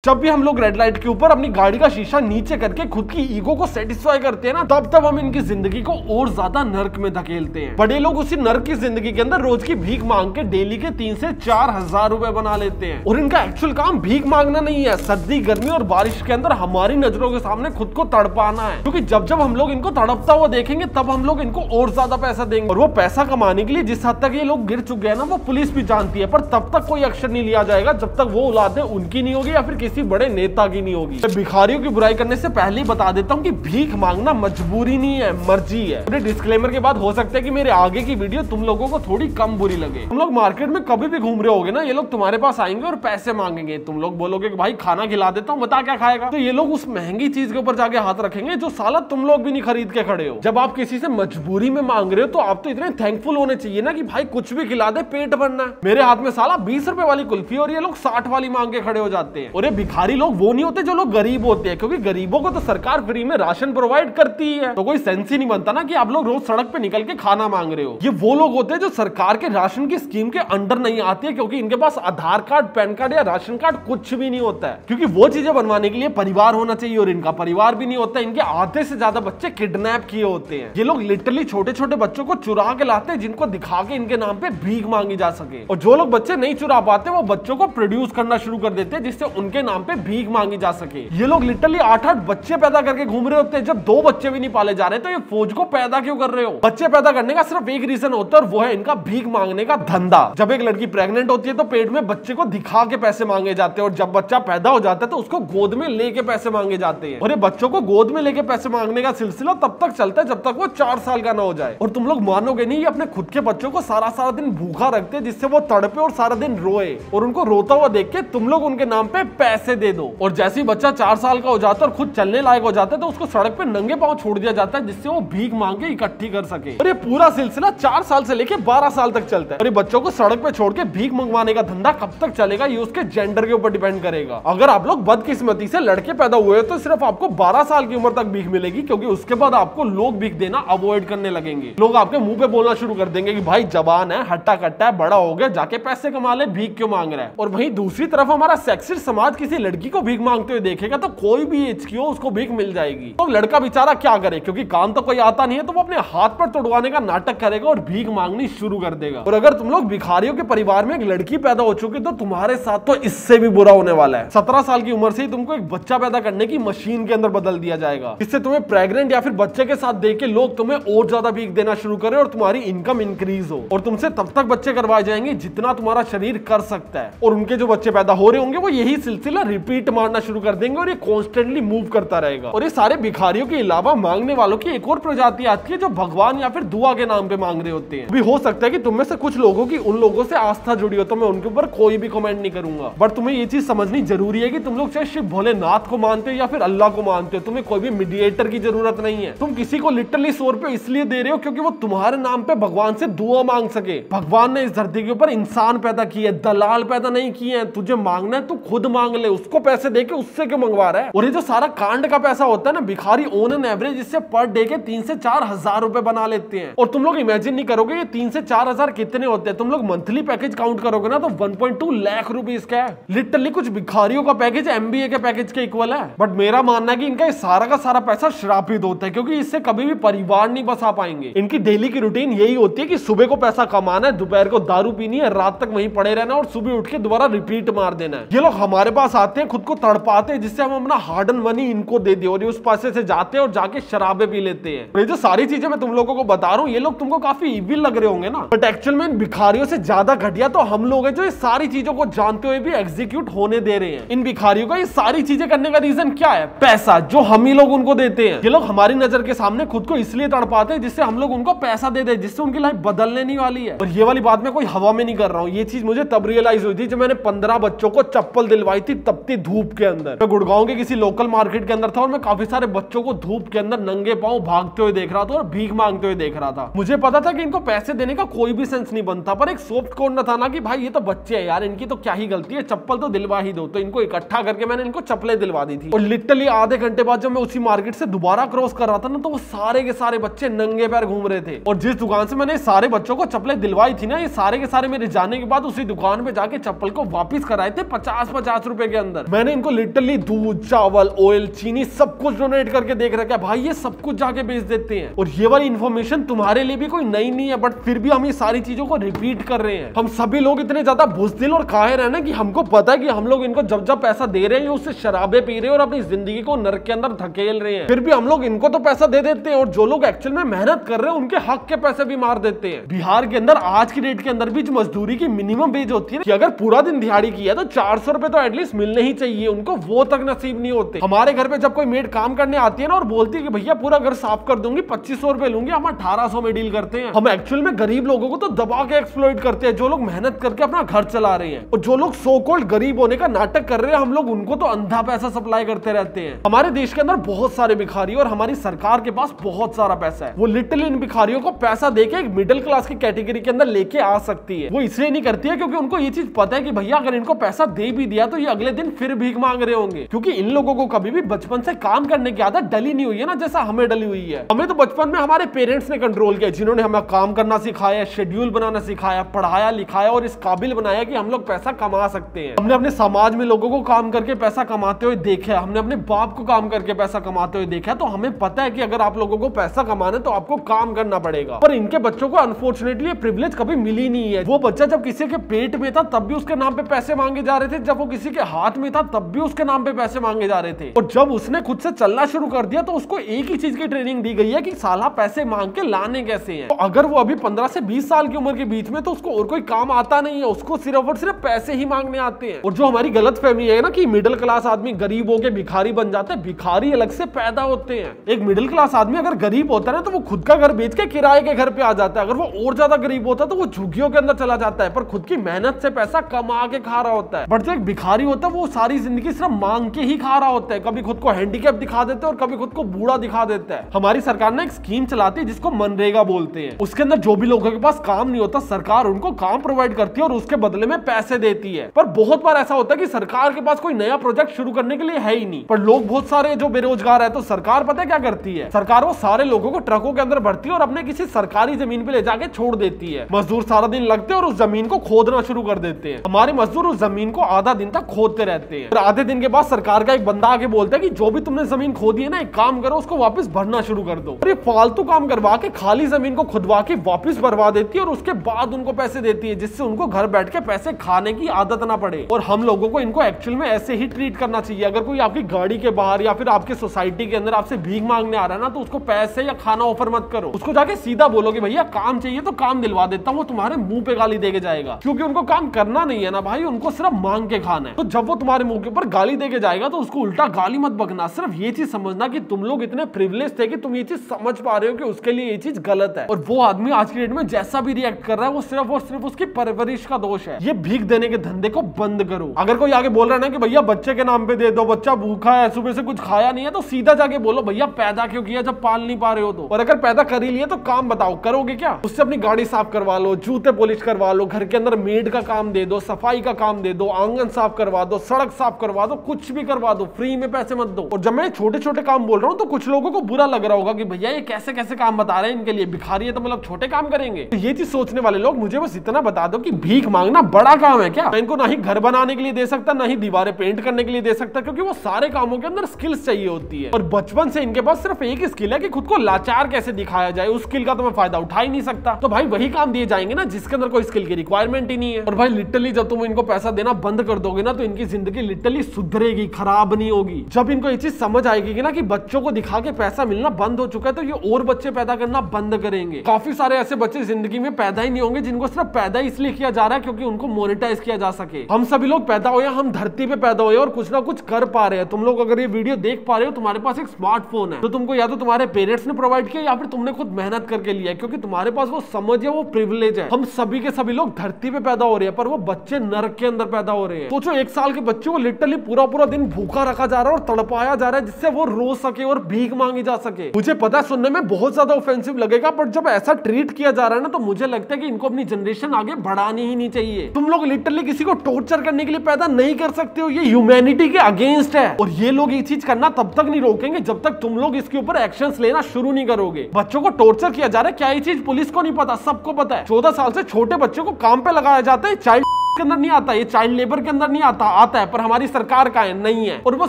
जब भी हम लोग रेड लाइट के ऊपर अपनी गाड़ी का शीशा नीचे करके खुद की ईगो को सेटिस्फाई करते हैं ना, तब हम इनकी जिंदगी को और ज्यादा नर्क में धकेलते हैं। बड़े लोग उसी नर्क की जिंदगी के अंदर रोज की भीख मांग के डेली के 3 से 4 हजार रुपए बना लेते हैं। और इनका एक्चुअल काम भीख मांगना नहीं है, सर्दी गर्मी और बारिश के अंदर हमारी नजरों के सामने खुद को तड़पाना है। क्योंकि जब हम लोग इनको तड़पता हुआ देखेंगे तब हम लोग इनको और ज्यादा पैसा देंगे। और वो पैसा कमाने के लिए जिस हद तक ये लोग गिर चुके हैं ना, वो पुलिस भी जानती है, पर तब तक कोई एक्शन नहीं लिया जाएगा जब तक वो औलाद उनकी नहीं होगी या फिर किसी बड़े नेता की नहीं होगी। भिखारियों की बुराई करने से पहले ही बता देता हूँ कि भीख मांगना मजबूरी नहीं है, मर्जी है। पूरे डिस्क्लेमर के बाद हो सकता है कि मेरे आगे की वीडियो तुम लोगों को थोड़ी कम बुरी लगे। तुम लोग मार्केट में कभी भी घूम रहे होगे ना, ये लोग तुम्हारे पास आएंगे और पैसे मांगेंगे। तुम लोग बोलोगे कि भाई खाना खिला देता हूँ, बता क्या खाएगा। तो ये लोग उस महंगी चीज के ऊपर जाके हाथ रखेंगे जो साला तुम लोग भी नहीं खरीद के खड़े हो। जब आप किसी से मजबूरी में मांग रहे हो तो आप तो इतने थैंकफुल होने चाहिए ना कि भाई कुछ भी खिला दे, पेट भरना है। मेरे हाथ में साला 20 रुपए वाली कुल्फी और ये लोग 60 वाली मांग के खड़े हो जाते हैं। और ये भिखारी लोग वो नहीं होते जो लोग गरीब होते हैं, क्योंकि गरीबों को तो सरकार फ्री में राशन प्रोवाइड करती है। तो कोई सेंस ही नहीं बनता ना कि आप लोग रोज सड़क पे निकल के खाना मांग रहे हो। ये वो लोग होते हैं जो सरकार के राशन की स्कीम के अंडर नहीं आते हैं, क्योंकि इनके पास आधार कार्ड, पैन कार्ड या राशन कार्ड कुछ भी नहीं होता है। क्योंकि वो चीजें बनवाने के लिए परिवार होना चाहिए और इनका परिवार भी नहीं होता। इनके आधे से ज्यादा बच्चे किडनैप किए होते हैं। ये लोग लिटरली छोटे छोटे बच्चों को चुरा के लाते हैं, जिनको दिखा के इनके नाम पे भीख मांगी जा सके। और जो लोग बच्चे नहीं चुरा पाते वो बच्चों को प्रोड्यूस करना शुरू कर देते हैं, जिससे उनके नाम पे भीख मांगी जा सके। ये लोग लिटरली 8-8 बच्चे पैदा करके घूम रहे होते हैं। जब 2 बच्चे भी नहीं पाले जा रहे तो ये फौज को पैदा क्यों कर रहे हो? बच्चे पैदा करने का सिर्फ एक रीजन होता है और वो है इनका भीख मांगने का धंधा। जब एक लड़की प्रेग्नेंट होती है तो पेट में बच्चे को दिखा के पैसे मांगे जाते हैं, और जब बच्चा पैदा हो जाता है तो उसको गोद में लेके पैसे मांगे जाते हैं। और ये बच्चों को गोद में लेके पैसे मांगने का सिलसिला तब तक चलता है जब तक वो 4 साल का ना हो जाए। और तुम लोग मानोगे नहीं, ये अपने खुद के बच्चों को सारा सारा दिन भूखा रखते हैं, जिससे वो तड़पे और सारा दिन रोए। और उनको रोता हुआ देख के तुम लोग उनके नाम पे पैसे दे दो। और जैसे ही बच्चा 4 साल का हो जाता है और खुद चलने लायक हो जाता है तो उसको सड़क पे नंगे पांव छोड़ दिया जाता है, जिससे वो भीख मांग के इकट्ठी कर सके। और ये पूरा सिलसिला 4 साल से लेके 12 साल तक चलता है। और ये बच्चों को सड़क पे छोड़ के भीख मंगवाने का धंधा कब तक चलेगा ये उसके जेंडर के ऊपर डिपेंड करेगा। अगर आप लोग बदकिस्मती से लड़के पैदा हुए तो सिर्फ आपको 12 साल की उम्र तक भीख मिलेगी, क्योंकि उसके बाद आपको लोग भीख देना अवॉइड करने लगेंगे। लोग आपके मुंह पे बोलना शुरू कर देंगे कि भाई जवान है, हट्टा कट्टा है, बड़ा हो गया, जाके पैसे कमा ले, भीख क्यों मांग रहा है। और वहीं दूसरी तरफ हमारा सेक्सिस्ट समाज किसी लड़की को भीख मांगते हुए देखेगा तो कोई भी एज की हो उसको भीख मिल जाएगी। तो लड़का बेचारा क्या करे, क्योंकि काम तो कोई आता नहीं है, तो वो अपने हाथ पर तोड़वाने का नाटक करेगा और भीख मांगनी शुरू कर देगा। और अगर तुम लोग भिखारियों के परिवार में एक लड़की पैदा हो चुकी तो तुम्हारे साथ तो इससे भी बुरा होने वाला है। 17 साल की उम्र से ही तुमको एक बच्चा पैदा करने की मशीन के अंदर बदल दिया जाएगा, जिससे तुम्हें प्रेग्नेंट या फिर बच्चे के साथ देख के लोग तुम्हें और ज्यादा भीख देना शुरू करें और तुम्हारी इनकम इंक्रीज हो। और तुमसे तब तक बच्चे करवाए जाएंगे जितना तुम्हारा शरीर कर सकता है। और उनके जो बच्चे पैदा हो रहे होंगे वो यही सिलसिला रिपीट मारना शुरू कर देंगे और ये कॉन्स्टेंटली मूव करता रहेगा। और ये सारे भिखारियों के अलावा मांगने वालों की एक और प्रजाति आती है जो भगवान या फिर दुआ के नाम पे मांग रहे होते हैं। भी हो सकता है कि तुम में से कुछ लोगों की उन लोगों से आस्था जुड़ी हो, तो मैं उनके ऊपर कोई भी कमेंट नहीं करूंगा। बट तुम्हें ये चीज समझनी जरूरी है कि तुम लोग चाहे शिव भोलेनाथ को मानते हो या फिर अल्लाह को मानते हो, तुम्हें कोई भी मीडिएटर की जरूरत नहीं है। तुम किसी को लिटरली 100 रुपए इसलिए दे रहे हो क्योंकि वो तुम्हारे नाम पे भगवान से दुआ मांग सके। भगवान ने इस धरती के ऊपर इंसान पैदा किए, दलाल पैदा नहीं किए हैं। तुझे मांगना है तू खुद मांग ले, उसको पैसे दे के उससे क्यों मंगवा रहा है। और ये जो सारा कांड का पैसा होता है ना, भिखारी ऑन एन एवरेज इससे पर डे के 3 से 4 हजार रुपए बना लेते हैं। और तुम लोग इमेजिन नहीं करोगे ये 3 से 4 हजार कितने होते हैं। तुम लोग मंथली पैकेज काउंट करोगे ना तो 1.2 लाख रुपीस का है। लिटरली कुछ भिखारियों का पैकेज MBA के पैकेज के इक्वल है। बट मेरा मानना है कि इनका सारा का सारा पैसा श्रापित होता है, क्योंकि इससे कभी भी परिवार नहीं बसा पाएंगे। इनकी डेली की रूटीन यही होती है कि सुबह को पैसा कमाना है, दोपहर को दारू पीनी है, रात तक वहीं पड़े रहना और सुबह उठ के दोबारा रिपीट मार देना है। ये लोग हमारे पास आते हैं, खुद को तड़पाते हैं, जिससे हम अपना हार्ड एंड मनी इनको दे दे और ये उस पैसे से जाते हैं और जाके शराबे पी लेते हैं। ये जो सारी चीजें मैं तुम लोगों को बता रहा हूँ, ये लोग तुमको काफी इविल लग रहे होंगे ना, बट एक्चुअल में इन भिखारियों से ज्यादा घटिया तो हम लोग हैं जो ये सारी चीजों को जानते हुए भी एग्जीक्यूट होने दे रहे हैं। इन भिखारियों का ये सारी चीजें करने का रीजन क्या है? पैसा, जो हम ही लोग उनको देते हैं। ये लोग हमारी नजर के सामने खुद को इसलिए तड़पाते हैं जिससे हम लोग उनको पैसा दे दे, जिससे उनकी लाइफ बदलने नहीं वाली है। और ये वाली बात मैं कोई हवा में नहीं कर रहा हूँ, ये चीज मुझे तब रियलाइज हुई थी जब मैंने 15 बच्चों को चप्पल दिलवाई थी तपती धूप के अंदर। मैं गुड़गांव के किसी लोकल मार्केट के अंदर था और मैं काफी सारे बच्चों को धूप के अंदर नंगे पांव भागते हुए देख रहा था और भीख मांगते हुए देख रहा था। मुझे पता था कि इनको पैसे देने का कोई भी सेंस नहीं बनता, पर एक सॉफ्ट कॉर्नर था ना कि भाई ये तो बच्चे हैं यार, इनकी तो क्या ही गलती है, चप्पल तो दिलवा ही दो। तो इनको इकट्ठा करके मैंने इनको चप्पलें दिलवा दी थी। और लिटरली आधे घंटे बाद जब मैं उसी मार्केट से दोबारा क्रॉस कर रहा था ना, तो वो सारे के सारे बच्चे नंगे पैर घूम रहे थे। और जिस दुकान से मैंने सारे बच्चों को चप्पलें दिलवाई थी ना, ये सारे के सारे मेरे जाने के बाद उसी दुकान पे जाके चप्पल को वापस कराए थे 50-50 रुपए के अंदर। मैंने इनको लिटरली दूध, चावल, ऑयल, चीनी सब कुछ डोनेट करके देख रखा है भाई, ये सब कुछ जाके बेच देते हैं। और ये वाली इन्फॉर्मेशन तुम्हारे लिए भी कोई नई नहीं है, बट फिर भी हम ये सारी चीजों को रिपीट कर रहे हैं। हम सभी लोग इतने ज्यादा बुज़दिल और काहिर है ना कि हमको पता है कि हम लोग इनको जब जब पैसा दे रहे हैं उससे शराबे पी रहे हैं और अपनी जिंदगी को नर्क के अंदर धकेल रहे हैं। फिर भी हम लोग इनको तो पैसा दे देते हैं और जो लोग एक्चुअल में मेहनत कर रहे हैं उनके हक के पैसे भी मार देते हैं। बिहार के अंदर आज की डेट के अंदर भी जो मजदूरी की मिनिमम वेज होती है कि अगर पूरा दिन दिहाड़ी किया तो 400 रुपए तो एटलीस्ट मिलने ही चाहिए, उनको वो तक नसीब नहीं होते। हमारे घर पे जब कोई मेड काम करने आती है ना और बोलती है कि भैया पूरा घर साफ कर दूंगी, 2500 रुपए लूंगी, हम 1800 में डील करते हैं। हम एक्चुअल में गरीब लोगों को तो दबा के एक्सप्लॉइट करते हैं, जो लोग मेहनत करके अपना घर चला रहे हैं। और जो लोग सो कॉल्ड गरीब होने का नाटक कर रहे हैं, हम लोग उनको तो अंधा पैसा सप्लाई करते रहते हैं। हमारे देश के अंदर बहुत सारे भिखारी और हमारी सरकार के पास बहुत सारा पैसा है। वो लिटरली इन भिखारियों को पैसा देके एक मिडिल क्लास की कैटेगरी के अंदर लेके आ सकती है। वो इसलिए नहीं करती है क्योंकि उनको ये चीज पता है कि भैया अगर इनको पैसा दे भी दिया तो ये अगले दिन फिर भीख मांग रहे होंगे, क्योंकि इन लोगों को कभी भी बचपन से काम करने की आदत डली नहीं हुई है ना, जैसा हमें डली हुई है। हमें तो बचपन में हमारे पेरेंट्स ने कंट्रोल किया, जिन्होंने हमें काम करना सिखाया, शेड्यूल बनाना सिखाया, पढ़ाया लिखाया और इस काबिल बनाया कि हम लोग पैसा कमा सकते हैं। हमने अपने समाज में लोगों को काम करके पैसा कमाते हुए देखा, हमने अपने बाप को काम करके पैसा कमाते हुए देखा, तो हमें पता है कि अगर आप लोगों को पैसा कमाना है तो आपको काम करना पड़ेगा। पर इनके बच्चों को अनफॉर्चुनेटली प्रिविलेज कभी मिली नहीं है। वो बच्चा जब किसी के पेट में था तब भी उसके नाम पे पैसे मांगे जा रहे थे, जब वो किसी के हाथ में था तब भी उसके नाम पे पैसे मांगे जा रहे थे। और जब उसने खुद से चलना शुरू कर दिया तो उसको एक ही चीज की ट्रेनिंग दी गई है कि साला पैसे मांग के लाने कैसे हैं। तो अगर वो अभी 15 से 20 साल की उम्र के बीच में, तो उसको और कोई काम आता नहीं है, उसको सिर्फ और सिर्फ पैसे ही मांगने आते हैं। और जो हमारी गलत फहमी है ना कि मिडिल क्लास आदमी गरीब होके भिखारी बन जाते हैं, भिखारी अलग से पैदा होते हैं। एक मिडिल क्लास आदमी अगर गरीब होता है ना तो वो खुद का घर बेच के किराए के घर पे आ जाता है। अगर वो और ज्यादा गरीब होता है तो वो झुग्गियों के अंदर चला जाता है, पर खुद की मेहनत से पैसा कमा के खा रहा होता है। बट जो एक भिखारी होता है वो सारी जिंदगी सिर्फ मांग के ही खा रहा होता है, कभी खुद को हैंडीकैप दिखा देता है और कभी खुद को बूढ़ा दिखा देता है। हमारी सरकार ने एक स्कीम चलाती है जिसको मनरेगा बोलते हैं। उसके अंदर जो भी लोगों के पास काम नहीं होता, सरकार उनको काम प्रोवाइड करती है और उसके बदले में पैसे देती है। पर बहुत बार ऐसा होता है कि सरकार के पास कोई नया प्रोजेक्ट शुरू करने के लिए है ही नहीं, पर लोग बहुत सारे जो बेरोजगार है, तो सरकार पता है क्या करती है, सरकार वो सारे लोगों को ट्रकों के अंदर भरती है और अपने किसी सरकारी जमीन पे ले जाके छोड़ देती है। मजदूर सारा दिन लगते हैं और उस जमीन को खोदना शुरू कर देते हैं। हमारे मजदूर उस जमीन को आधा दिन तक खोदते रहते हैं और आधे दिन के बाद सरकार का एक बंदा आके बोलता है कि जो भी तुमने जमीन खोदी है ना, एक काम करो, उसको वापस भरना शुरू कर दो। और ये फालतू काम करवा के खाली जमीन को खुदवा के वापस भरवा देती है और उसके बाद उनको पैसे देती है, जिससे उनको घर बैठ के पैसे खाने की आदत ना पड़े। और हम लोगों को इनको एक्चुअल में ऐसे ही ट्रीट करना चाहिए। अगर कोई आपकी गाड़ी के बाहर या फिर आपके सोसाइटी के अंदर आपसे भीख मांगने आ रहा है ना, तो उसको पैसे या खाना ऑफर मत करो। उसको जाके सीधा बोलो कि भैया काम चाहिए तो काम दिलवा देता हूँ, वो तुम्हारे मुंह पे गाली देके जाएगा, क्योंकि उनको काम करना नहीं है ना भाई, उनको सिर्फ मांग के खाना है। तो जब वो तुम्हारे मुंह के ऊपर गाली देके जाएगा तो उसको उल्टा गाली मत बकना, सिर्फ ये चीज समझना कि तुम लोग इतने प्रिविलेज थे कि तुम ये चीज समझ पा रहे हो कि उसके लिए ये चीज गलत है। और वो आदमी आज की डेट में जैसा भी रिएक्ट कर रहा है वो सिर्फ और सिर्फ उसकी परवरिश का दोष है। ये भीख देने के धंधे को बंद करो। अगर कोई आगे बोल रहा है ना कि भैया बच्चे के नाम पे दे दो, बच्चा भूखा है, सुबह से कुछ खाया नहीं है, तो सीधा जाके बोलो भैया पैदा क्यों किया जब पाल नहीं पा रहे हो तो। और अगर पैदा कर ही लिया तो काम बताओ, करोगे क्या? उससे अपनी गाड़ी साफ करवा लो, जूते पॉलिश करवा लो, घर के अंदर मेड का काम दे दो, सफाई का काम दे दो, आंगन साफ करवा दो, सड़क साफ करवा दो, कुछ भी करवा दो, फ्री में पैसे मत दो। और जब मैं छोटे छोटे काम बोल रहा हूँ तो कुछ लोगों को बुरा लग रहा होगा कि भैया ये कैसे कैसे काम बता रहे हैं, इनके लिए भिखारी है तो मतलब छोटे काम करेंगे। तो ये चीज सोचने वाले लोग मुझे बस इतना बता दो कि भीख मांगना बड़ा काम है क्या? मैं इनको ना ही घर बनाने के लिए दे सकता, ना ही दीवारें पेंट करने के लिए दे सकता, क्योंकि वो सारे कामों के अंदर स्किल्स चाहिए होती है। और बचपन से इनके पास सिर्फ एक ही स्किल है कि खुद को लाचार कैसे दिखाया जाए, उस स्किल का तो मैं फायदा उठा ही नहीं सकता। तो भाई वही काम दिए जाएंगे ना जिसके अंदर कोई स्किल की रिक्वायरमेंट ही नहीं है। और भाई लिटरली जब तुम इनको पैसा देना बंद कर दोगे ना तो इनकी जिंदगी लिटरली सुधरेगी, खराब नहीं होगी। जब इनको ये चीज समझ आएगी ना कि बच्चों को दिखा के पैसा मिलना बंद हो चुका है, तो ये और बच्चे पैदा करना बंद करेंगे। काफी सारे ऐसे बच्चे जिंदगी में पैदा ही नहीं होंगे जिनको सिर्फ पैदा इसलिए किया जा रहा है क्योंकि उनको मोनेटाइज किया जा सके। हम सभी लोग पैदा हुए, हम धरती पे पैदा हुए और कुछ ना कुछ कर पा रहे हैं। तुम लोग अगर ये वीडियो देख पा रहे हो, तुम्हारे पास एक स्मार्टफोन है, तो तुमको या तो तुम्हारे पेरेंट्स ने प्रोवाइड किया या फिर तुमने खुद मेहनत करके लिया, क्योंकि तुम्हारे पास वो समझ है, वो प्रिविलेज है। हम सभी के सभी लोग धरती पे पैदा हो रहे हैं, पर वो बच्चे नरक के अंदर पैदा हो रहे हैं। सोचो 1 साल के बच्चे को लिटरली पूरा पूरा दिन भूखा रखा जा रहा है और तड़पाया जा रहा है जिससे वो रो सके और भीख मांगी जा सके। मुझे पता है सुनने में बहुत ज्यादा ऑफेंसिव लगेगा, पर जब ऐसा ट्रीट किया जा रहा है ना तो मुझे लगता है कि इनको अपनी जनरेशन आगे बढ़ानी ही नहीं चाहिए। तुम लोग लिटरली किसी को टॉर्चर करने के लिए पैदा नहीं कर सकते हो, ये ह्यूमैनिटी के अगेंस्ट है। और ये लोग ये चीज करना तब तक नहीं रोकेंगे जब तक तुम लोग इसके ऊपर एक्शंस लेना शुरू नहीं करोगे। बच्चों को टॉर्चर किया जा रहा है, क्या ये चीज पुलिस को नहीं पता? सबको पता है। 14 साल से छोटे बच्चों को काम पे लगाया जाता है, चाइल्ड के अंदर नहीं आता, ये चाइल्ड लेबर के अंदर नहीं आता, आता है पर हमारी सरकार का है नहीं है। और वो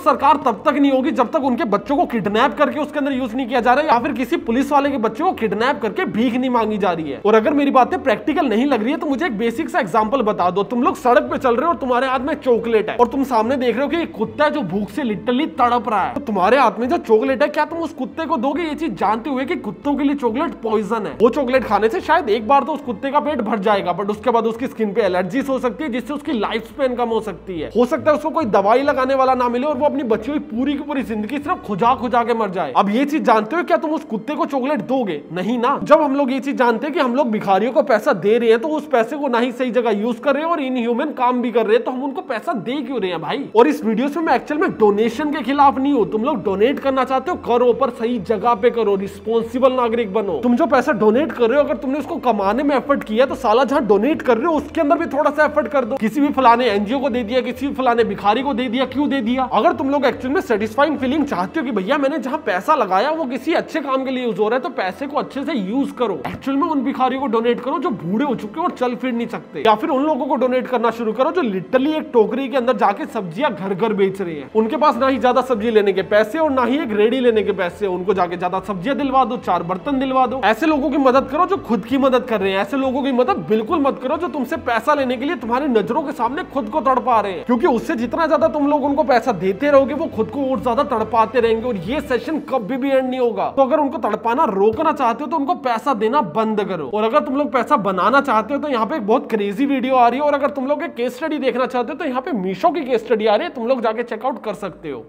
सरकार तब तक नहीं होगी जब तक उनके बच्चों को किडनैप करके उसके अंदर यूज नहीं किया जा रहा है, या फिर किसी पुलिस वाले के बच्चे को किडनैप करके भीख नहीं मांगी जा रही है। और अगर मेरी बातें प्रैक्टिकल नहीं लग रही है तो मुझे एक बेसिक सा एग्जांपल बता दो। तुम लोग सड़क पे चल रहे हो और तुम्हारे हाथ में चॉकलेट है और तुम सामने देख रहे हो कि एक कुत्ता है जो भूख से लिटरली तड़प रहा है, तो तुम्हारे हाथ में जो चॉकलेट है क्या तुम उस कुत्ते को दोगे, ये चीज जानते हुए कि कुत्तों के लिए चॉकलेट पॉइजन है? वो चॉकलेट खाने से शायद एक बार तो उस कुत्ते का पेट भर जाएगा, बट उसके बाद उसकी स्किन पे एलर्जीज हो सकती है जिससे उसकी लाइफ स्पेन कम हो सकती है। हो सकता है उसको कोई दवाई लगाने वाला ना मिले और वो अपनी बची हुई पूरी की पूरी जिंदगी सिर्फ खुजा खुजा के मर जाए। अब ये चीज जानते हो क्या तुम उस कुत्ते को चॉकलेट दोगे? नहीं ना। जब हम लोग ये चीज जानते हैं कि हम लोग भिखारियों को पैसा दे रहे हैं तो उस पैसे को ना ही सही जगह यूज कर रहे हैं और इनह्यूमन काम भी कर रहे हैं, तो हम उनको पैसा दे क्यों रहे हैं भाई? और इस वीडियो से मैं एक्चुअल में डोनेशन के खिलाफ नहीं हूं। तुम लोग डोनेट करना चाहते हो करो, पर सही जगह पे करो, रिस्पॉन्सिबल नागरिक बनो। तुम जो पैसा डोनेट कर रहे हो अगर तुमने उसको कमाने में एफर्ट किया तो साला जहां डोनेट कर रहे हो उसके अंदर भी थोड़ा सा एफर्ट कर दो। किसी भी फलाने एनजीओ को दे दिया, किसी भी फलाने भिखारी को दे दिया, क्यों दे दिया? अगर तुम लोग एक्चुअल में सेटिस्फाइंग फीलिंग चाहते हो कि भैया मैंने जहां पैसा लगाया वो किसी अच्छे काम के लिए यूज हो रहा है, तो पैसे को अच्छे से यूज करो। एक्चुअल में उन भिखारियों को डोनेट करो जो बूढ़े हो चुके और चल फिर नहीं सकते, या फिर उन लोगों को डोनेट करना शुरू करो जो लिटरली एक टोकरी के अंदर जाके सब्जियां घर घर बेच रहे हैं। उनके पास ना ही ज्यादा सब्जी लेने के पैसे और ना ही एक रेडी लेने के पैसे, उनको जाके ज्यादा सब्जियां दिलवा दो, 4 बर्तन दिलवा दो। ऐसे लोगों की मदद करो जो खुद की मदद कर रहे हैं। ऐसे लोगों की मदद बिल्कुल मत करो जो तुमसे पैसा लेने के लिए तुम्हारी नजरों के सामने खुद को तड़पा रहे हैं, क्योंकि उससे जितना ज्यादा तुम लोग उनको पैसा देते रहोगे वो खुद को और ज्यादा तड़पाते रहेंगे और ये सेशन कभी भी एंड नहीं होगा। तो अगर उनको तड़पाना रोकना चाहते हो तो उनको पैसा देना बंद करो। और अगर तुम लोग पैसा बनाना चाहते हो तो यहाँ पे एक बहुत क्रेजी वीडियो आ रही है, और अगर तुम लोग एक केस स्टडी देखना चाहते हो तो यहाँ पे मीशो की केस स्टडी आ रही है, तुम लोग जाके चेकआउट कर सकते हो।